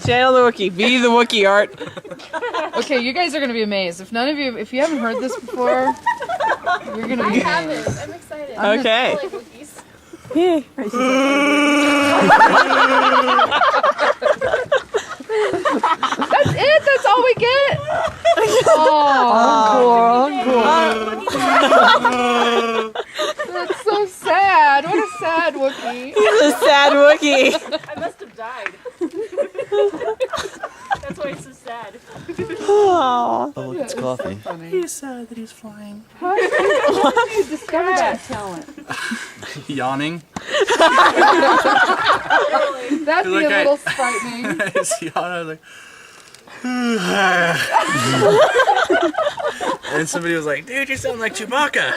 Channel the Wookiee. Be the Wookiee, Art. Okay, you guys are gonna be amazed. If you haven't heard this before, you're gonna be amazed. I'm excited. Okay. I like Wookiees. Yeah. That's it? That's all we get? Oh, encore. That's so sad. What a sad Wookiee. He's a sad Wookiee. I must have died. That's why it's so sad. Oh, Oh, look, it's coffee. He's sad that he's flying. How did you discover that talent? Yawning. That'd be a Look, little frightening. I just yawned. I was like, and somebody was like, dude, you sound like Chewbacca.